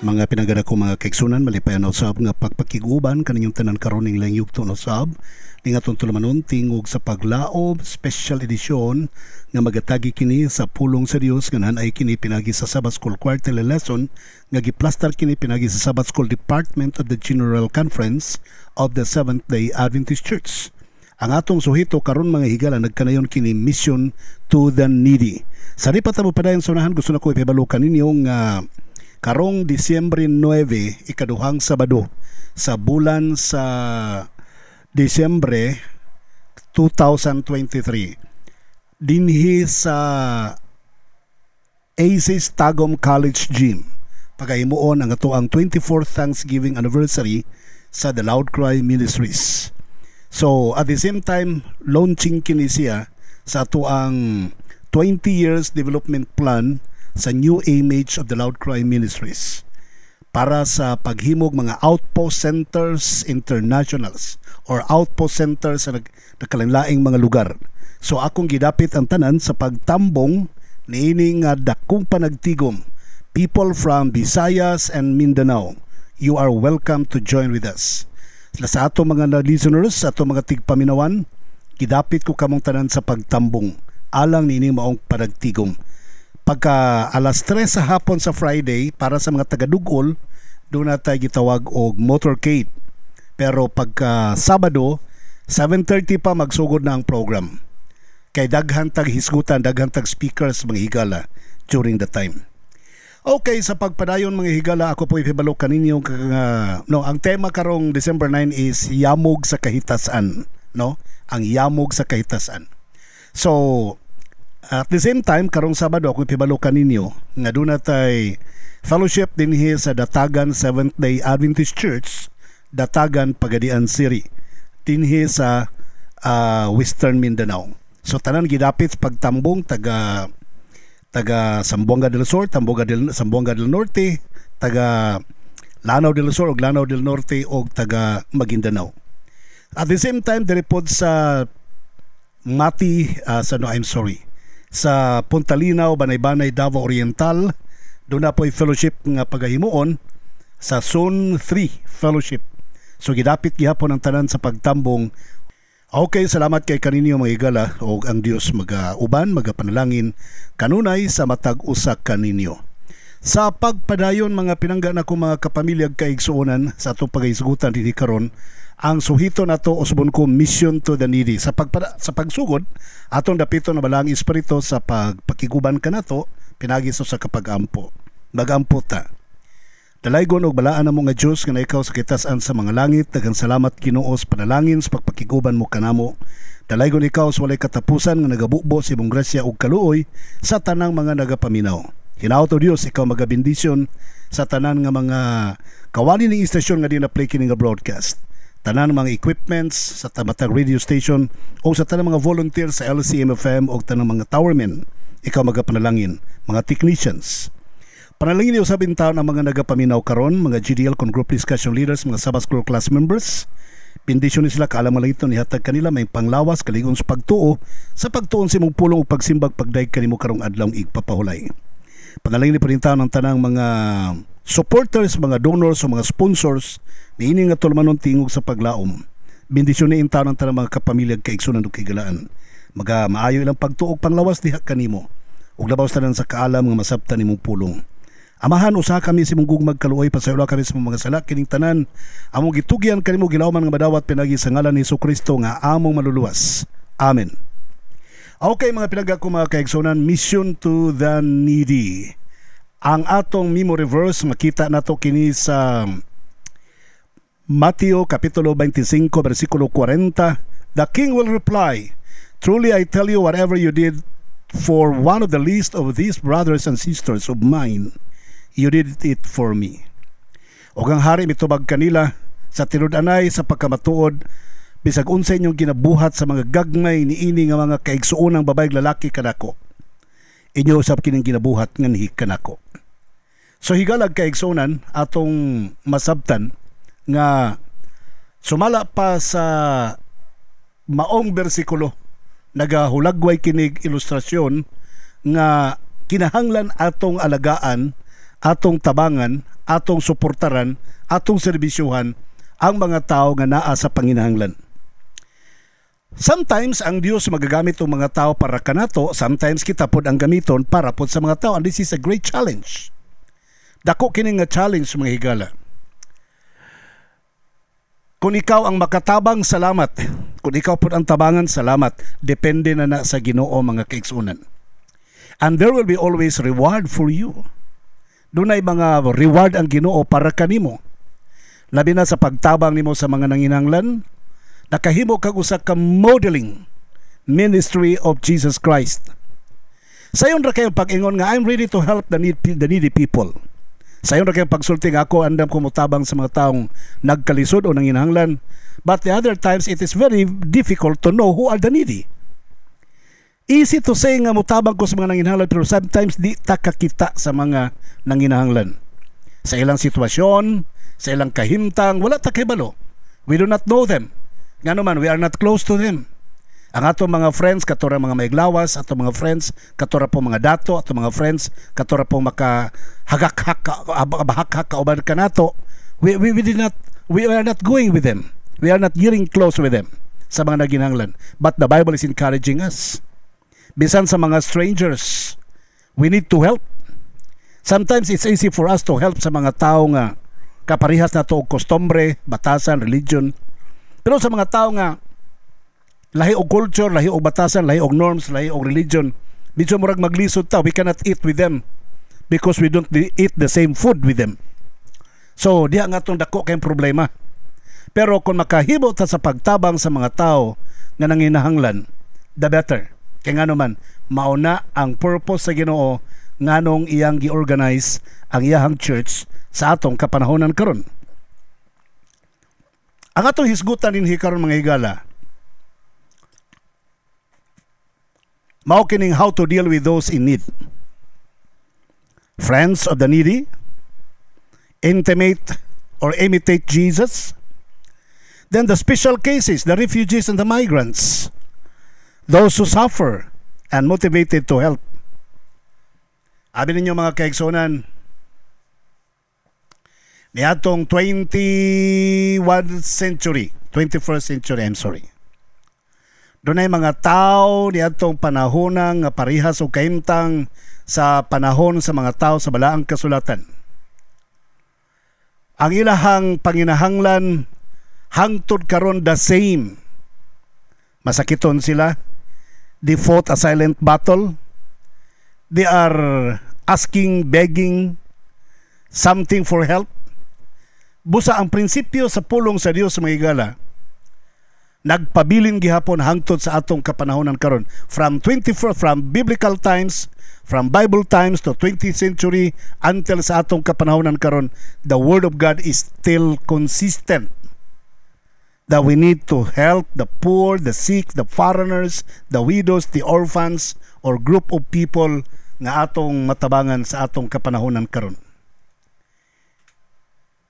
Mga pinagana ko mga kaiksunan, malipayan na usab nga pagpakiguban kaninyong tanan karon ning langyug to usab ning atong tulumanon tingog sa paglaob special edition nga magatagi kini sa pulong sa Dios nga nanay kini pinagi sa Sabbath School quarterly lesson nga giplastar kini pinagi sa Sabbath School Department of the General Conference of the Seventh-day Adventist Church. Ang atong suhito karon mga higala nagkanayon kini Mission to the Needy. Sa di pa tamo padayon sunahan, gusto na ko ipibalo kaninyo nga karong Disyembre 9, ikaduhang Sabado sa bulan sa Disyembre 2023 dinhi sa Aces Tagum College Gym pagahimuon ang atoang 24th Thanksgiving anniversary sa The Loud Cry Ministries. So at the same time launching kini siya sa atoang 20 years development plan sa new image of the Loud Cry Ministries para sa paghimog mga outpost centers internationals or outpost centers sa nakalanlaing mga lugar. So akong gidapit ang tanan sa pagtambong niini nga dakong panagtigom, people from Visayas and Mindanao. You are welcome to join with us. Sa ato mga listeners, sa ato mga tigpaminawan, gidapit ko kamong tanan sa pagtambong alang niini maong panagtigom. Pagka alas 3 sa hapon sa Friday para sa mga taga-Dugol, doon na tayo gitawag og motorcade. Pero pagka Sabado, 7:30 pa magsugod na ang program. Kay daghan tag hisgutan, daghan tag speakers mga higala during the time. Okay, sa pagpadayon mga higala, ako po ipibalo kaninyo ang tema karong December 9 is yamog sa kahitasan, no? Ang yamog sa kahitasan. So, at the same time, karong Sabado, ako ipibalo kaninyo nga doon natay fellowship dinhi sa Datagan Seventh-day Adventist Church, Datagan, Pagadian City, dinhi sa Western Mindanao. So tanan gidapit pagtambong taga Zamboanga del Sur, Zamboanga del Norte, taga Lanao del Sur ug Lanao del Norte ug taga Maguindanao. At the same time, direpod sa sa Puntalinaw, Banay-Banay, Davao Oriental, doon na po'y fellowship nga pagahimuon sa Zone 3 Fellowship. So gidapit gihapon ang tanan sa pagtambong. Okay, salamat kay kaninyo mga higala o ang Dios mag-uban, magapanalangin kanunay sa matag usa kaninyo. Sa pagpadayon mga pinangga na ko mga kapamilyag kaigsuonan sa atong pagahisgutan dinhi karon, ang suhito nato usbon ko Mission to the Needy. Sa pagsugod atong dapito na balang espiritu sa pagpakiguban kanato pinagi sa kapag-ampo. Magampo ta. Dalaygon og balaan namo nga Dios nga ikaw sa kitasan sa mga langit, daghang salamat Ginoo sa panalangin sa pagpakiguban mo kanamo. Dalaygon ikaw sa walay katapusan nga nagabubo sa imong grasya ug kaluoy sa tanang mga nagapaminaw. Hinaot o Dios, ikaw magabendisyon sa tanan nga mga kawani ning istasyon nga dina play kini nga broadcast. Tanan mga equipments sa tamatag radio station o sa tanang mga volunteer sa LCMFM o tanang mga towermen. Ikaw magapanalangin, mga technicians. Panalangin niyo sa bintaon ang mga nagapaminaw karon, mga GDL con group discussion leaders, mga Sabbath School class members. Bendisyon ni sila kaalam malito ni hatag kanila may panglawas kaligon sa pagtuo sa pagtuon sa imong pulong ug pagsimbag pagdayeg kanimo karong adlaw igpapahulay. Panalangin ni parintaon ang tanang mga supporters, mga donors o mga sponsors niini nga tulmanon tingog sa paglaom. Bendisyon ni intaon ang tanang mga kapamilyag kaigsunan ug kaigalaan. Maayo ilang pagtuog panglawas diha kanimo ug labaw tanan sa kaalam nga masabtan nimong pulong. Amahan usa kami sa imong gugmag kaluoy pasaylo kami sa mga sala kining tanan among gitugyan kanimo gilawman nga madawat pinagi sa ngalan ni Jesucristo nga among maluluwas. Amen. Okay mga pinagga ko mga kaigsunan, Mission to the Needy. Ang atong memory verse makita nato kini sa Mateo kapitulo 25 bersikulo 40. The king will reply, "Truly I tell you, whatever you did for one of the least of these brothers and sisters of mine, you did it for me." Og ang hari mitubag kanila sa tinud-anay sa pagkamatuod, bisag unsay inyong ginabuhat sa mga gagmay niini nga mga kaigsuonang babayeg lalaki kanako, inyo usab kining ginabuhat nganhi kanako. So higalag kaigsuonan atong masabtan nga sumala pa sa maong bersikulo nagahulagway kinig ilustrasyon nga kinahanglan atong alagaan atong tabangan, atong suportaran, atong serbisyuhan ang mga tao nga naa sa panginahanglan. Sometimes ang Dios magagamit ang mga tao para kanato, sometimes kita pod ang gamiton para pod sa mga tao, and this is a great challenge. Dako kini nga challenge mga higala. Kung ikaw ang makatabang, salamat. Kung ikaw pod ang tabangan, salamat. Depende na sa Ginoo mga kaigsunan. And there will be always reward for you. Dunay mga reward ang Ginoo para kanimo. Labi na sa pagtabang nimo sa mga nanginahanglan, nakahimo kag usa ka modeling ministry of Jesus Christ. Sayon ra kayong pag-ingon nga I'm ready to help the needy people. Sayon ra kayong pagsulti nga ako andam ko motabang sa mga taong nagkalisod o nanginahanglan. But the other times it is very difficult to know who are the needy. Easy to say nga motabang ko sa mga nanginahanglan, pero sometimes di ta kakita sa mga nanginahanglan. Sa ilang sitwasyon, sa ilang kahimtang, wala ta kahibalo. We do not know them. Nga naman, we are not close to them. Ang ato mga friends, katora mga maiglawas, ato mga friends, katora po mga dato, ato mga friends, katora po makahagak-hak kauban ka nato, we are not going with them. We are not getting close with them sa mga naginahanglan. But the Bible is encouraging us. Bisan sa mga strangers, we need to help. Sometimes it's easy for us to help sa mga tao nga kaparihas na to og kostumbre, batasan, religion. Pero sa mga tao nga lahi og culture, lahi og batasan, lahi og norms, lahi og religion, medyo murag maglisod ta, we cannot eat with them because we don't eat the same food with them. So diha nga tong dako kay problema. Pero kung makahimo ta sa pagtabang sa mga tao nga nanginahanglan, the better. Kaya nga naman, mauna ang purpose sa Ginoo nganong iyang gi-organize ang iyahang church sa atong kapanahonan karon. Ang atong hisgutan dinhi karon mga higala, mao kining how to deal with those in need. Friends of the needy, intimate or imitate Jesus. Then the special cases, the refugees and the migrants, those who suffer and motivated to help. Abi ninyo mga kaigsunan, niadtong 21st century, I'm sorry. Doon ay mga tao niadtong panahon nga parihas o kahimtang sa panahon sa mga tao sa balaang kasulatan. Ang ilahang panginahanglan hangtod karon the same. Masakiton sila. They fought a silent battle. They are asking, begging something for help. Busa ang prinsipyo sa pulong sa Dios mga higala, nagpabilin gihapon hangtod sa atong kapanahonan karon. From biblical times, from Bible times to 20th century until sa atong kapanahonan karon, the Word of God is still consistent. That we need to help the poor, the sick, the foreigners, the widows, the orphans, or group of people nga atong matabangan sa atong kapanahonan karon.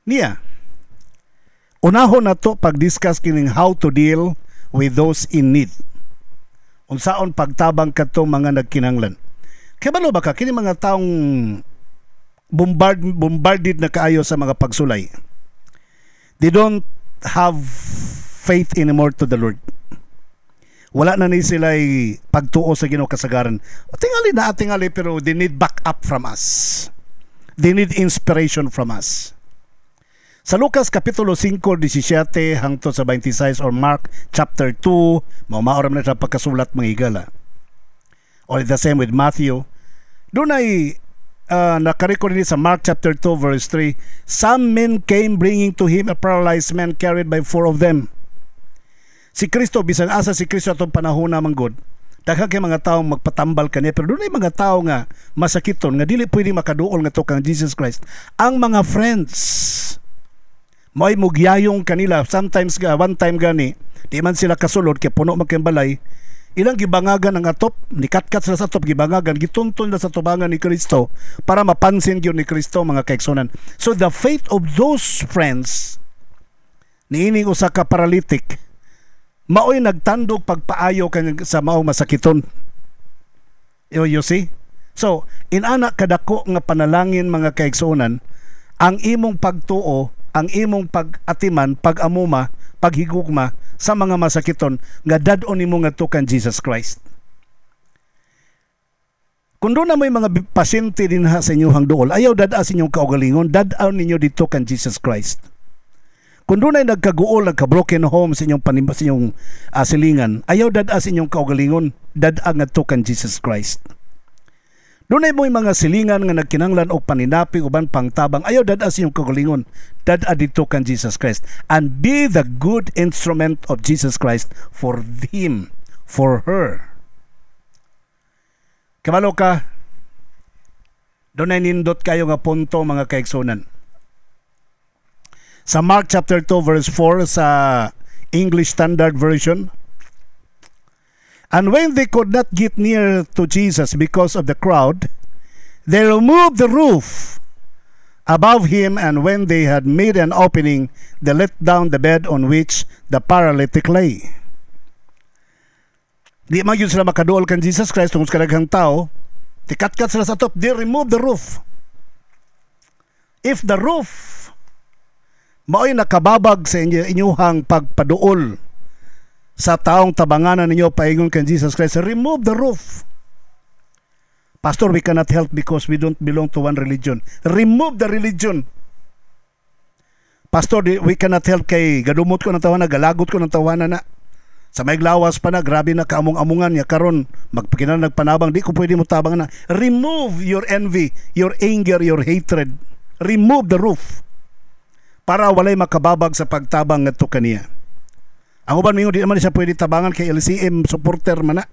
Niya, unahon na to pag-discuss kining how to deal with those in need. Unsaon pagtabang kadtong mga nagkinahanglan. Kaya balo ba ka kini mga taong bombarded na kaayo sa mga pagsulay. They don't have faith anymore to the Lord. Wala na ni sila pagtuo sa Ginoo kasagaran. Tingali pero they need backup from us. They need inspiration from us. Sa Lucas Kapitulo 5:17 hangtod sa 26 or Mark chapter 2, maoram na sa pagkasulat mga higala. Or the same with Matthew. Doon ay nakarecord din sa Mark chapter 2 verse 3, some men came bringing to him a paralyzed man carried by 4 of them. Si Kristo, bisan asa si Kristo atong panahon na manggod, daghang kay mga taong magpatambal kaniya, pero doon ay mga tao nga masakiton nga dili pwede makaduol nga to kang Jesus Christ. Ang mga friends may mugyayong kanila, sometimes one time gani, di man sila kasulod kay puno magkembalay, ilang gibangagan ang atop, nikatkat sila sa atop, gibangagan, gituntun na sa tubangan ni Kristo para mapansin yun ni Kristo mga kaigsunan. So the faith of those friends, niining usa ka paralytic, maoy nagtandog pagpaayo sa maong masakiton. You see? So, inana kadako nga panalangin mga kaigsuonan, ang imong pagtuo, ang imong pag-atiman, pag-amuma, paghigugma sa mga masakiton nga dad-on nimo ngadto kan Jesus Christ. Kung doon na may mga pasyente din ha sa inyong dool, ayaw dada sa inyong kaugalingon, dad-on ninyo dito kan Jesus Christ. Kung doon ay nagkaguol, nagka-broken home sa inyong silingan, ayaw dada sa inyong kaugalingon, dad-a ngadto kan Jesus Christ. Doon ay mo'y mga silingan nga nagkinanglan o paninapig uban pangtabang, ayaw dada sa inyong kaugalingon, dad-a dito kan Jesus Christ. And be the good instrument of Jesus Christ for him, for her. Kabalo ka, doon ay nindot kayo nga punto mga kaigsunan. Sa Mark chapter 2 verse 4 sa English Standard Version, and when they could not get near to Jesus because of the crowd, they removed the roof above him, and when they had made an opening, they let down the bed on which the paralytic lay. Di man yun sila makaduol kan Jesus Christ tungkol sa kadaghang tao, tikat-kat sila sa top, they remove the roof. If the roof mao'y nakababag sa inyuhang pagpaduol sa taong tabanganan ninyo paingon kan Jesus Christ, remove the roof. Pastor, we cannot help because we don't belong to one religion. Remove the religion. Pastor, we cannot help kay gadumot ko ng tawanan, galagot ko ng tawanan na. Sa may lawas pa na, grabe na kaamong-amungan niya. Karon magpakinan nagpanabang, di ko pwede mo tabang na. Remove your envy, your anger, your hatred. Remove the roof. Para walay makababag sa pagtabang ngadto kaniya. Ang uban mingon di naman siya pwede tabangan kay LCM supporter man na.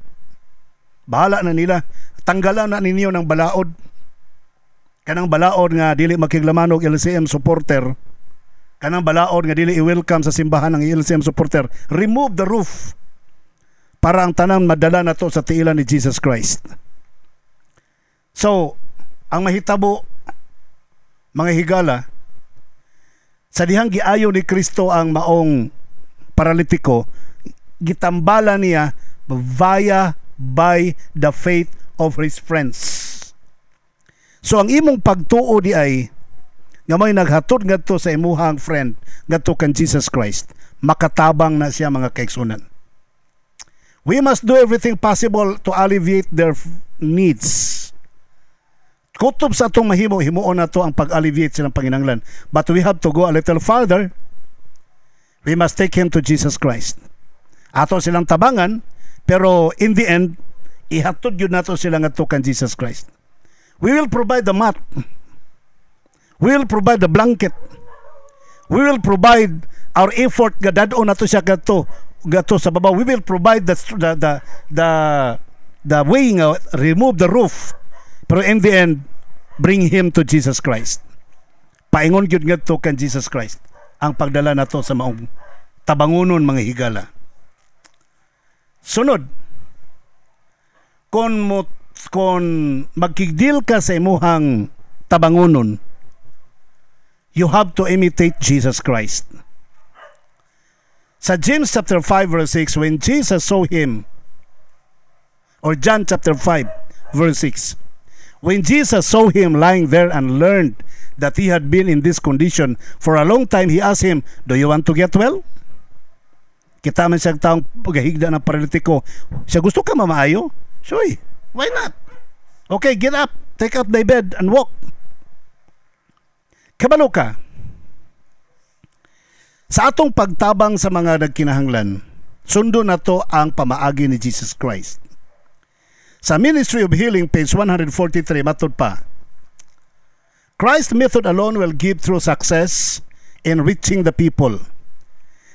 Bahala na nila. Tanggalan na ninyo ng balaod. Kanang balaod nga dili makiglamanog LCM supporter. Kanang balaod nga dili i-welcome sa simbahan ng LCM supporter. Remove the roof para ang tanang madala na to sa tiilan ni Jesus Christ. So, ang mahitabo, mga higala, sa dihang giayo ni Kristo ang maong paralitiko, gitambala niya by the faith of his friends. So, ang imong pagtuo di ay nga may naghatod ngadto sa imuhang friend ngadto kan Jesus Christ, makatabang na siya mga kaigsunan. We must do everything possible to alleviate their needs. Kutob sa atong himuon na to ang pag-alleviate silang panginanglan. But we have to go a little farther. We must take him to Jesus Christ. Ato silang tabangan, pero in the end, ihatod yun nato silang ngadto kan Jesus Christ. We will provide the mat. We will provide the blanket. We will provide our effort nga dad-on nato siya gato sa baba. We will provide the way nga remove the roof. Pero in the end, bring him to Jesus Christ. Paingon gyud ngadto kan Jesus Christ ang pagdala nato sa maong tabangunon mga higala. Sunod, kon magkigdil ka sa imuhang tabangunon, you have to imitate Jesus Christ. Sa James chapter 5 verse 6, when Jesus saw him, or John chapter 5 verse 6, when Jesus saw him lying there and learned that he had been in this condition for a long time, he asked him, do you want to get well? Kita man siyang taong pagahigda ng paralitiko. Siya, gusto ka mamaayo? Sure, why not? Okay, get up, take up thy bed and walk. Kabalo ka, sa atong pagtabang sa mga nagkinahanglan, sundo na to ang pamaagi ni Jesus Christ. Sa Ministry of Healing, page 143, matod pa, Christ's method alone will give true success in reaching the people.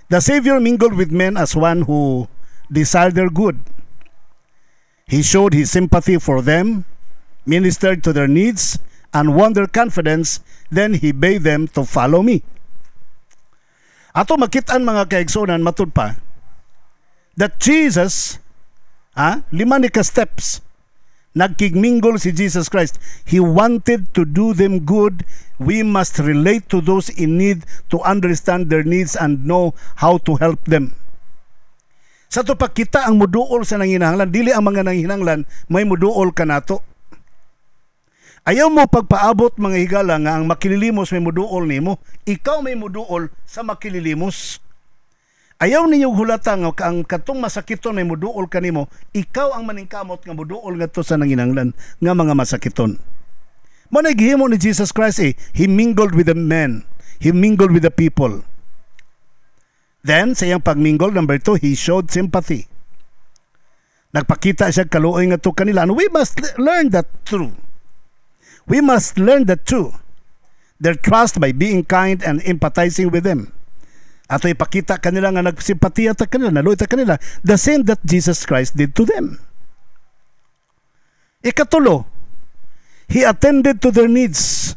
The Savior mingled with men as one who desired their good. He showed his sympathy for them, ministered to their needs, and won their confidence. Then he bade them to follow me. Ato makitaan mga kaigsunan, matod pa, that Jesus, lima ni ka steps, nagkigminggol si Jesus Christ. He wanted to do them good. We must relate to those in need to understand their needs and know how to help them. Sa to pa kita ang muduol sa nanginahanglan, dili ang mga nanginahanglan may muduol ka nato. Ayaw mo pagpaabot mga higala nga ang makililimos may muduol nimo, ikaw may muduol sa makililimos. Ayaw ninyo hulata nga ang katong masakiton may muduol kanimo, ikaw ang maningkamot nga muduol ngadto sa nanginanglan nga mga masakiton. Mo na gihimo ni Jesus Christ he mingled with the men, he mingled with the people. Then sa iyang pagmingle, number 2, he showed sympathy. Nagpakita siya kaluoy ngadto kanila. And we must learn that true. We must learn that too. Their trust by being kind and empathizing with them. Ato ipakita kanila nga nagsimpatiya ta kanila, naluoy ta kanila, the same that Jesus Christ did to them. Ikatulo, he attended to their needs.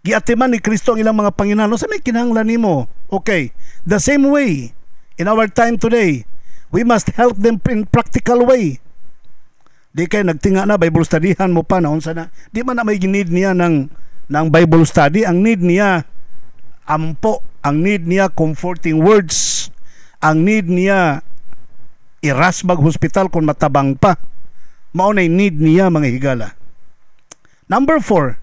Giatiman ni Kristo ang ilang mga panginahanglan. Sa may kinahanglan nimo. Okay, the same way in our time today, we must help them in practical way. Di kay nagtinga na Bible studyhan mo pa na unsa na. Di man na may need niya ng Bible study. Ang need niya ampo, ang need niya comforting words, ang need niya irasbag hospital kung matabang pa. Mao na need niya mga higala. Number 4,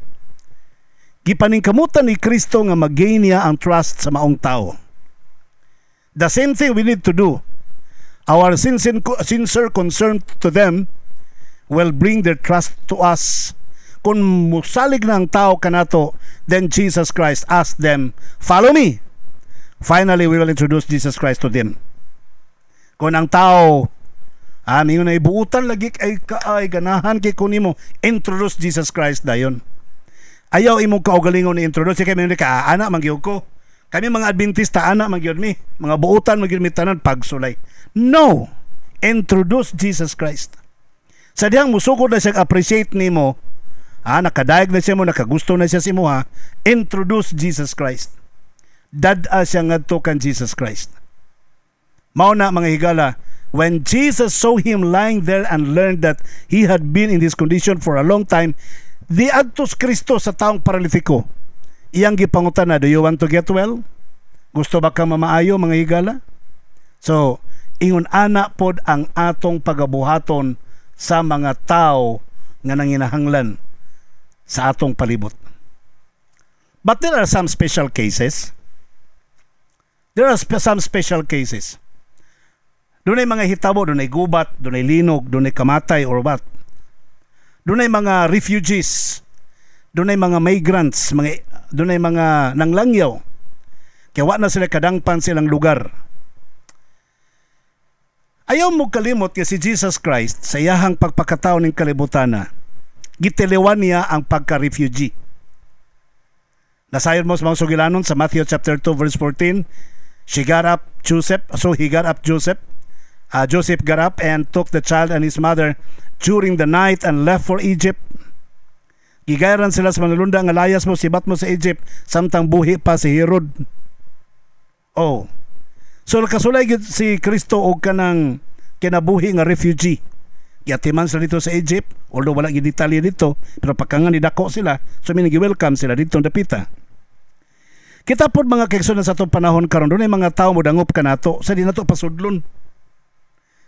gipaningkamutan ni Kristo nga mag-gain niya ang trust sa maong tao. The same thing we need to do. Our sincere concern to them will bring their trust to us. Kung musalig na ang tao kanato, then Jesus Christ asked them, follow me. Finally, we will introduce Jesus Christ to them. Kung ang tao, mingon na ibuutan lagi ay ganahan kay kunimo, introduce Jesus Christ dayon. Ayaw imong kaugalingon ni introduce kay mga anak mangyod ko. Kami mga Adventista anak mangyod mi, mga buutan mangyod mi tanan pagsulay. No, introduce Jesus Christ. Sa diyang musukod na siya appreciate nimo, nakadaig na siya mo, nakagusto na siya si mo, introduce Jesus Christ. Dada siya ngadto kan Jesus Christ. Mao na mga higala, when Jesus saw him lying there and learned that he had been in this condition for a long time, di adtos Kristo sa taong paralitiko. Iyang gipangutan na, do you want to get well? Gusto ba ka mamaayo mga higala? So, ingon ana pod ang atong pagabuhaton sa mga tao nga nanginahanglan sa atong palibot. But there are some special cases. There are some special cases. Doon ay mga hitabo, doon ay gubat, doon ay linog, doon ay kamatay or what. Doon ay mga refugees, doon ay mga migrants, doon ay mga nanglangyaw. Kaya wa na sila kadangpan silang lugar. Ayaw mo kalimot nga si Jesus Christ sa iyahang pagpakatao ng kalibutan na gitiliwan niya ang pagka-refugee. Nasayon mo sa mga sugilanon sa Matthew chapter 2 verse 14, he got up Joseph. Joseph got up and took the child and his mother during the night and left for Egypt. Gigayaran sila sa manulunda nga layas mo, sibat mo sa Egypt samtang buhi pa si Herod. Oh. So nakasulay si Kristo og kanang kinabuhi nga refugee. Yatiman sila dito sa Egypt, although wala gid detalye dito, pero pagkangan ni dako sila, so minigi-welcome sila dito dapita. Kita pod mga kaigsoon sa atong panahon karon, dunay mga tawo mo dangop kanato sa di nato pasudlon.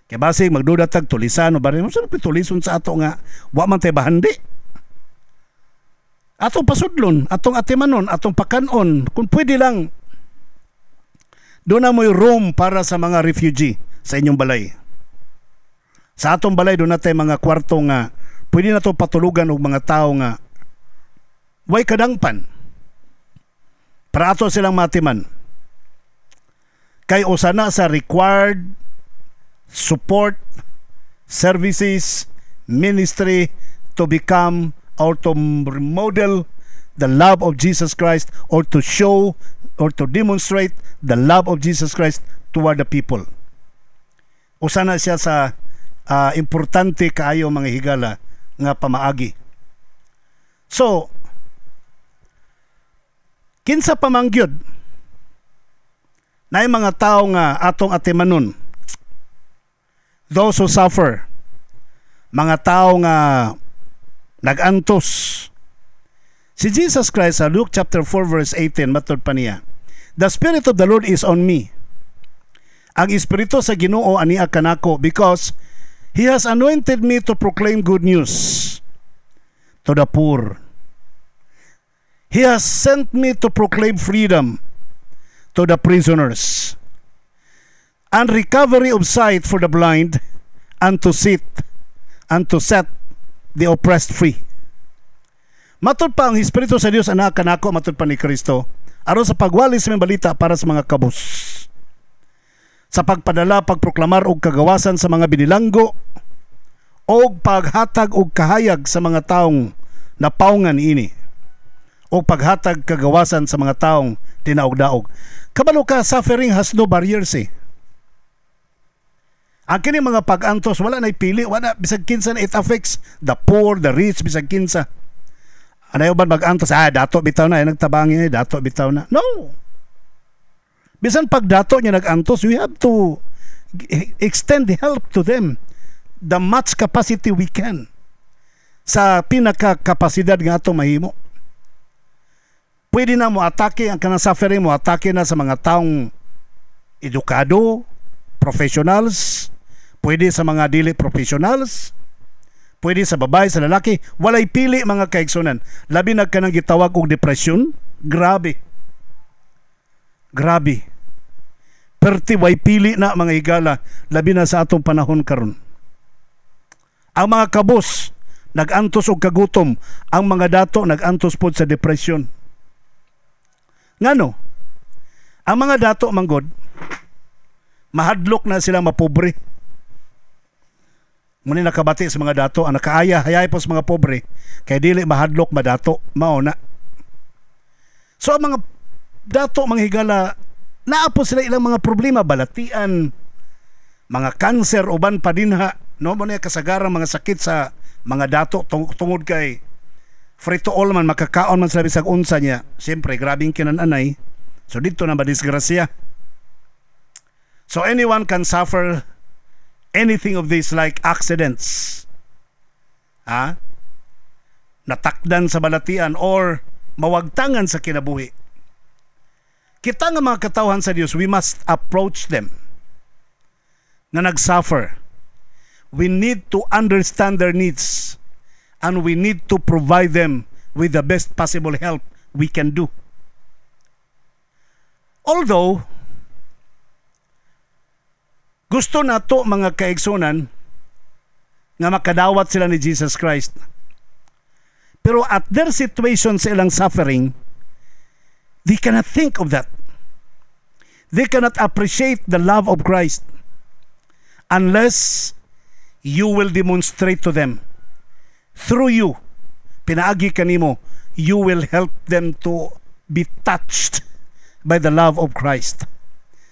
Kaya basig magduda tag tulisan o bari mo sa pitulison sa ato nga wa man tay bahandi. Atong pasudlon, atong atimanon, atong pakanon, kung pwede lang doon na mo'y room para sa mga refugee sa inyong balay. Sa atong balay, doon natin mga kwarto nga pwede na ito patulugan og mga tao nga way kadangpan para ato silang matiman. Kay usana sa required support services ministry to become or to model the love of Jesus Christ or to show or to demonstrate the love of Jesus Christ toward the people. Usa na siya sa importante kaayo mga higala nga pamaagi. So, kinsa pamangyod na mga tao nga atong atimanon, those who suffer, mga tao nga nagantos. Si Jesus Christ sa Luke chapter 4 verse 18 matod pa niya, the Spirit of the Lord is on me. Ang Espiritu sa Ginoo ania kanako because He has anointed me to proclaim good news to the poor. He has sent me to proclaim freedom to the prisoners, and recovery of sight for the blind, and to set the oppressed free. Matod pa ang Espiritu sa Dios anak kanako, matod pa ni Kristo, aron sa pagwalis ng balita para sa mga kabus, sa pagpadala, pagproklamar og kagawasan sa mga binilanggo, og paghatag og kahayag sa mga taong napawngan ini, o paghatag kagawasan sa mga taong tinaog-daog. Kabalo ka, suffering has no barriers eh. Ang kini mga pag-antos, wala na ipili, wala, bisag kinsa na it affects the poor, the rich, bisag kinsa. Ano ba mag-antos? Dato bitaw na, nagtabangi, dato bitaw na. No! Bisan pag dato niya nag-antos, we have to extend help to them the much capacity we can sa pinaka-kapasidad nga ato mahimo. Pwede na mo atake ang kanang suffering mo, atake na sa mga taong edukado, professionals, pwede sa mga dili professionals, pwede sa babae, sa lalaki, walay pili mga kaigsunan. Labi na kanang gitawag og depression, grabe. Perti way pili na mga higala, labi na sa atong panahon karon. Ang mga kabus nag-antos og kagutom, ang mga dato nag-antos pod sa depression. Ngano? Ang mga dato manggod, mahadlok na sila mapobre. Muna nakabati sa mga dato, ang nakaaya hayay po sa mga pobre, kaya dili mahadlok madato, mao na. So ang mga dato, mga higala, naapo sila ilang mga problema, balatian, mga kanser, uban pa dinha, no? Muna kasagarang mga sakit sa mga dato tungod kay frito all man, makakaon man sila bisag unsa niya. Siyempre, grabing kinananay. So dito na madisgrasya. So anyone can suffer anything of this, like accidents. Natakdan sa balatian or mawagtangan sa kinabuhi. Kita nga mga katawhan sa Dios, we must approach them na nagsuffer. We need to understand their needs, and we need to provide them with the best possible help we can do. Although, gusto nato mga kaigsunan nga makadawat sila ni Jesus Christ. Pero at their situation sa ilang suffering, they cannot think of that. They cannot appreciate the love of Christ unless you will demonstrate to them. Through you, pinaagi kanimo, you will help them to be touched by the love of Christ.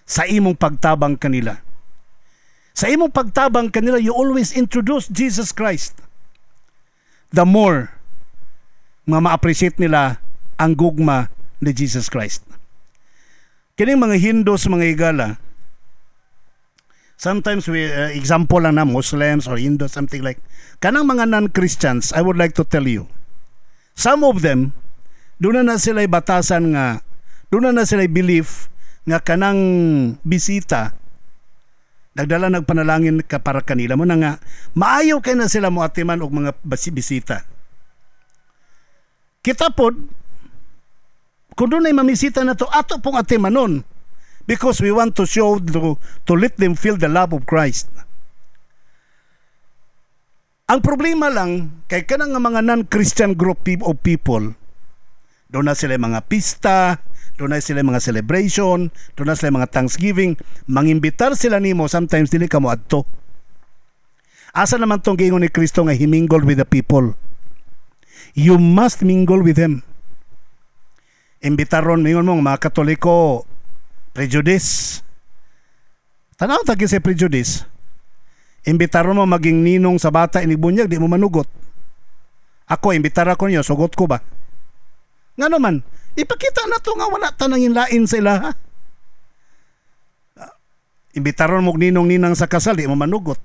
Sa imong pagtabang kanila. Sa imong pagtabang kanila, you always introduce Jesus Christ. The more ma-appreciate nila ang gugma ni Jesus Christ. Kining mga Hindus, mga higala, sometimes we, example lang na, Muslims or Hindus, something like, kanang mga non-Christians, I would like to tell you, some of them, doon na sila'y batasan nga, doon na sila'y belief nga kanang bisita, nagdala nagpanalangin ka para kanila mo na nga, maayaw kayo na sila mo atiman og mga bisita. Kita pod, kung doon ay mamisita na to, ato pong atimanon, because we want to show, to let them feel the love of Christ. Ang problema lang, kay kanang mga non-Christian group of people, doon na sila mga pista, doon na sila mga celebration, doon na sila mga Thanksgiving, mangimbitar sila nimo, sometimes dili ka mo adto. Asa naman tong giingon ni Kristo nga he mingled with the people? You must mingle with them. Imbitaron, mingon mo, mga Katoliko, prejudice. Tanaw tagi sa prejudice. Imbitaron mo maging ninong sa bata inibunyag, di mo manugot. Ako, imbitar ako niyo, sugot ko ba? Nga naman, ipakita na to nga wala tanangin lain sa ila, ha? Imbitaron mo ninong-ninang sa kasal, di mo manugot.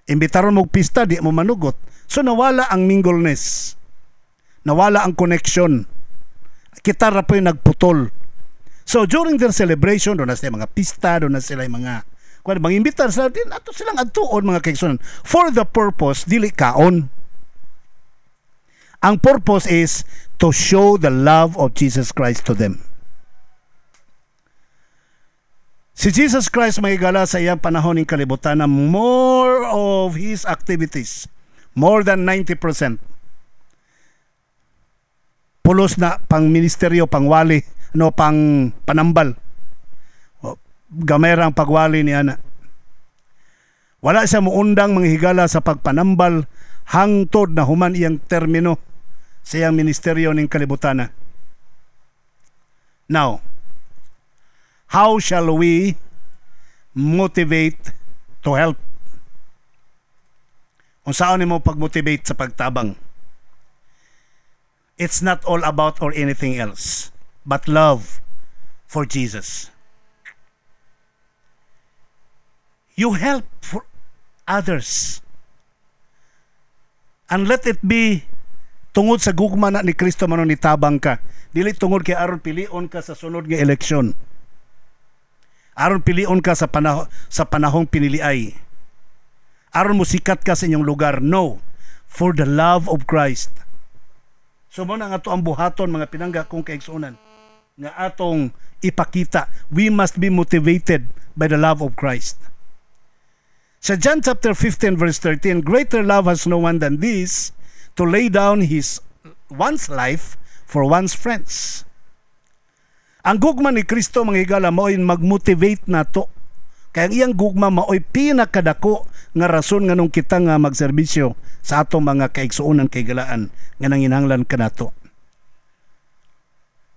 Imbitaron mo pista, di mo manugot. So nawala ang mingleness. Nawala ang connection. Kita ra po yung nagputol. So during their celebration, doon na sila mga pista, doon na sila mga imbitar sila din, ato silang adtuon mga kaigsunan. For the purpose, dili kaon. Ang purpose is to show the love of Jesus Christ to them. Si Jesus Christ may gala sa iyang panahon ng kalibutan na more of his activities, more than 90%, pulos na pang ministeryo, pangwali, pang panambal. Gamerang pagwali ni ana. Wala siya muundang manghigala sa pagpanambal hangtod na human iyang termino sa iyang ministeryo ng kalibutan. Now, how shall we motivate to help? Kung saan mo pag-motivate sa pagtabang? It's not all about or anything else, but love for Jesus. You help for others. And let it be tungod sa gugma na ni Kristo manon nitabang ka. Dili tungod kay aron pilion ka sa sunod nga eleksyon. Aron pilion ka sa panahong piniliay. Aron mo sikat ka sa inyong lugar. No. For the love of Christ. So mo na nga ito ang buhaton mga pinangga kong kaigsunan. Nga atong ipakita. We must be motivated by the love of Christ. Sa John chapter 15 verse 13, greater love has no one than this, to lay down one's life for one's friends. Ang gugma ni Kristo mga higala mao'y mag-motivate na to. Kaya ang iyang gugma mao'y pinakadako nga rason nga nung kita nga magserbisyo sa atong mga kaigsuunan kaigalaan nga nanginahanglan kanato.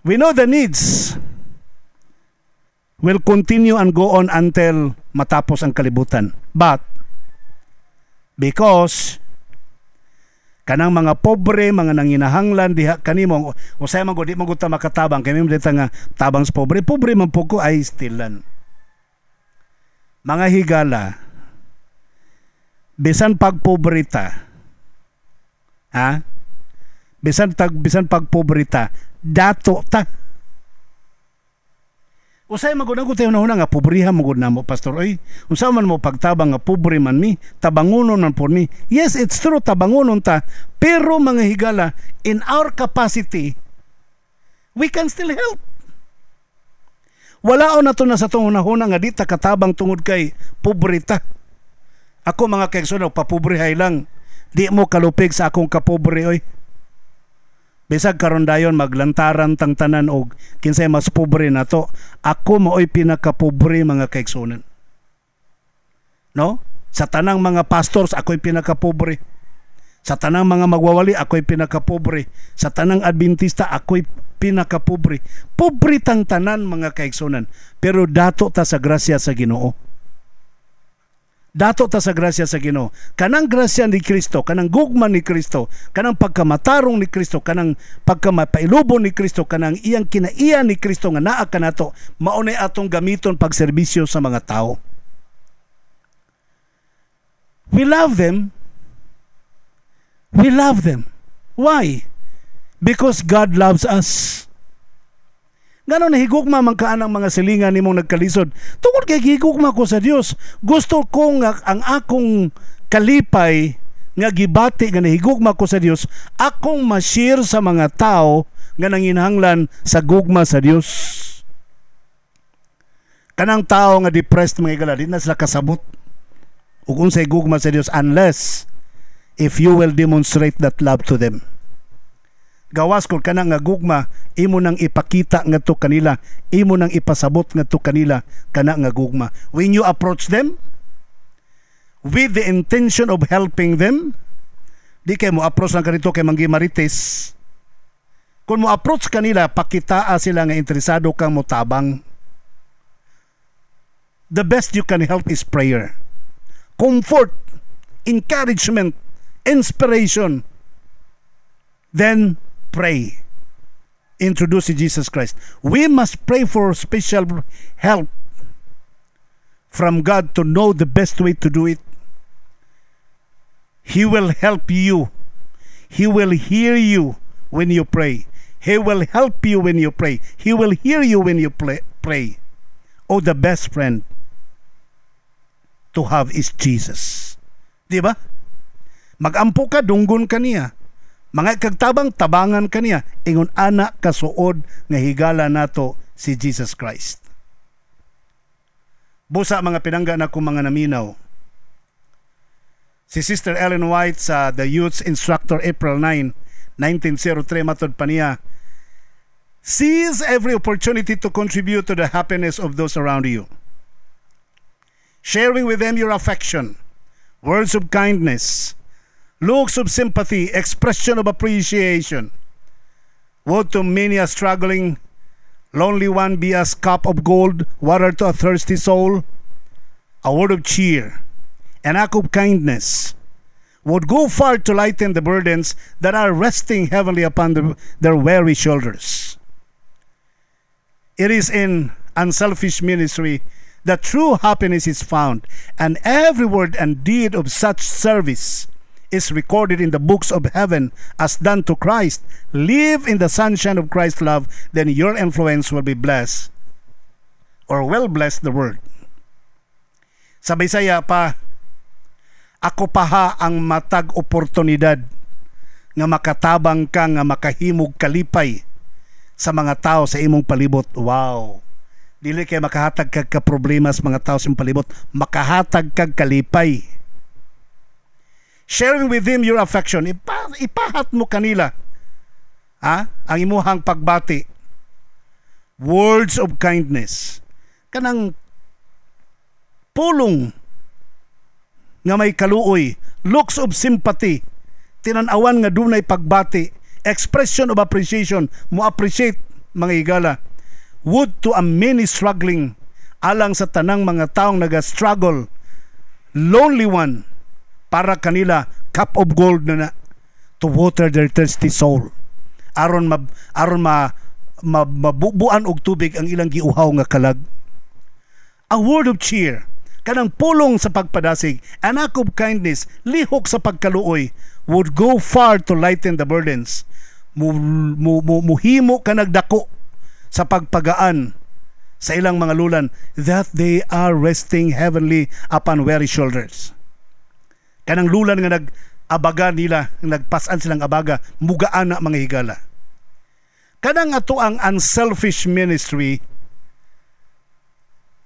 We know the needs will continue and go on until matapos ang kalibutan. But because kanang mga pobre, mga nanginahanglan diha kanimo usay man gud di man gud ta makatabang kay mo dita nga tabang sa pobre man po ko ay stilan. Mga higala, bisan pagpobrita, bisan pagpobrita, dato ta. Usay magud ko tayo na nga pobriha magud namo pastor oy. Unsa man mo pagtabang nga pobre man mi, tabangonon man por mi. Yes, it's true tabangonon ta, pero mga higala, in our capacity we can still help. Wala na to na sa tong hunahuna nga di ta katabang tungod kay pobreta. Ako mga kaigsunan papobrihay lang. Di mo kalupig sa akong kapobre oy. Bisag karon dayon maglantaran tang tanan og kinsay mas pobre nato. Ako maoy pinakapobre mga kaigsunan. No? Sa tanang mga pastors ako'y pinakapobre. Sa tanang mga magwawali ako'y pinakapobre. Sa tanang Adventista ako'y pinakapobre. Pobre tang tanan mga kaigsunan. Pero dato ta sa grasya sa Ginoo. Dato ta sa grasya sa Ginoo. Kanang grasya ni Kristo, kanang gugma ni Kristo, kanang pagkamatarong ni Kristo, kanang pagkamapailubo ni Kristo, kanang iyang kinaiya ni Kristo nga naa kanato, maunay atong gamiton pagserbisyo sa mga tao. We love them. We love them. Why? Because God loves us. Ngano nahigugma man kaan ang mga silingan nimong nagkalisod. Tungod kay higugma ko sa Dios. Gusto ko nga ang akong kalipay nga gibati nga nahigugma ko sa Dios, akong ma-share sa mga tao nga nanginahanglan sa gugma sa Dios. Kanang tao nga depressed mga higala, di na sila kasabot ug unsay gugma sa Dios unless if you will demonstrate that love to them. Gawas kung kanang nga gugma, imo nang ipakita nga to kanila, imo nang ipasabot nga to kanila kana nga gugma. When you approach them with the intention of helping them, di kay mo approach lang kanito kay manggi marites. Kung mo approach kanila, pakitaa sila nga interesado kang motabang. The best you can help is prayer. Comfort, encouragement, inspiration. Then pray. Introduce Jesus Christ. We must pray for special help from God to know the best way to do it. He will help you. He will hear you when you pray. He will help you when you pray. He will hear you when you pray. Oh, the best friend to have is Jesus. Di ba? Magampo ka, dunggon ka niya. Mga kagtabang tabangan kaniya, ingon ana kasuod nga higala nato si Jesus Christ. Busa mga pinangga na kong mga naminaw. Si Sister Ellen White sa The Youth's Instructor April 9, 1903 matod pa niya, seize every opportunity to contribute to the happiness of those around you. Sharing with them your affection, words of kindness, looks of sympathy, expression of appreciation. Would to many a struggling, lonely one be as cup of gold, water to a thirsty soul? A word of cheer, an act of kindness would go far to lighten the burdens that are resting heavily upon their weary shoulders. It is in unselfish ministry that true happiness is found, and every word and deed of such service is recorded in the books of heaven as done to Christ. Live in the sunshine of Christ's love, then your influence will be blessed, or will bless the world. Sa Bisaya pa, ako paha ang matag oportunidad nga makatabang ka nga makahimog kalipay sa mga tao sa imong palibot. Wow! Dili kay makahatag kag ka problema sa mga tao sa imong palibot, makahatag kag kalipay. Sharing with him your affection, ipahat mo kanila ang imuhang pagbati. Words of kindness, kanang pulong nga may kaluoy, looks of sympathy, tinanawan nga dunay pagbati, expression of appreciation, mo appreciate mga higala. Would to a many struggling, alang sa tanang mga taong naga-struggle, lonely one, para kanila cup of gold na to water their thirsty soul. Aron mabubuan og tubig ang ilang giuhaw nga kalag. A word of cheer, kanang pulong sa pagpadasig, an act of kindness, lihok sa pagkaluoy, would go far to lighten the burdens. Muhimo ka nagdako sa pagpagaan sa ilang mga lulan, that they are resting heavenly upon weary shoulders. Kanang lulan nga nag-abaga nila, nagpasan silang abaga, mugaan na mga higala. Kanang ato ang unselfish ministry,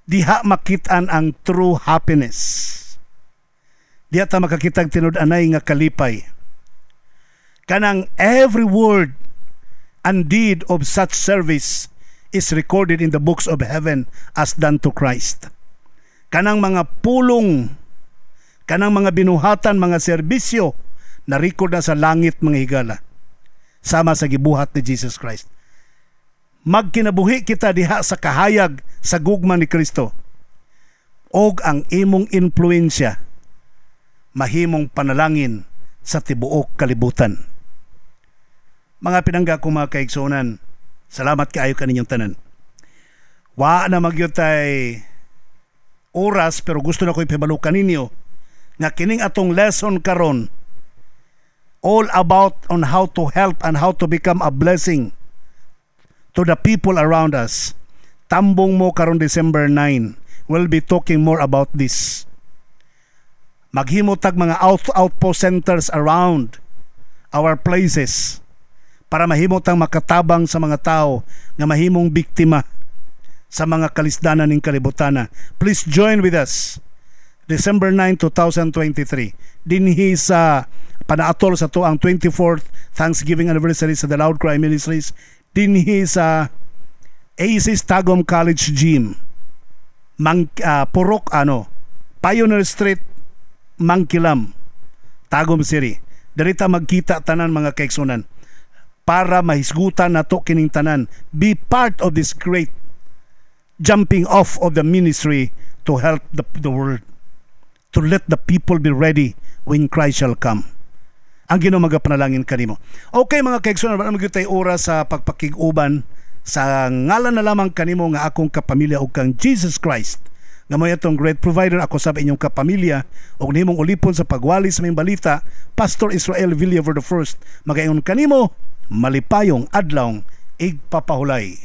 diha makitaan ang true happiness. Diha ta makakitag tinud-anay nga kalipay. Kanang every word and deed of such service is recorded in the books of heaven as done to Christ. Kanang mga pulong, kanang mga binuhatan, mga serbisyo, na-record na sa langit mga higala, sama sa gibuhat ni Jesus Christ. Magkinabuhi kita diha sa kahayag sa gugma ni Kristo, og ang imong influensya mahimong panalangin sa tibuok kalibutan. Mga pinangga ko mga kaigsunan, salamat kaayo kaninyong tanan. Wa na magyutay oras, pero gusto na ko ipibalukan ninyo nga kining atong lesson karon all about on how to help and how to become a blessing to the people around us. Tambong mo karon December 9, we'll be talking more about this. Maghimutag mga outpost centers around our places para mahimutang makatabang sa mga tao nga mahimong biktima sa mga kalisdanan ning kalibutana. Please join with us December 9, 2023. Dinhi sa panaatol sa to ang 24th Thanksgiving anniversary sa The Loud Cry Ministries. Dinhi sa AC's Tagum College Gym, Purok Pioneer Street, Mangkilam, Tagum City. Darita magkita tanan mga kaigsunan para mahisgutan nato kining tanan. Be part of this great jumping off of the ministry to help the world, to let the people be ready when Christ shall come. Ang Ginoo magapanalangin kanimo. Okay mga kaigsunan, wala magyud tay oras sa pagpakig-uban. Sa ngalan na lamang kanimo nga akong kapamilya ug kang Jesus Christ nga may atong great provider, ako sa inyong kapamilya ug nimong ulipon sa pagwali sa may balita, Pastor Israel Villaver I, magayon kanimo malipayong adlaw igpapahulay.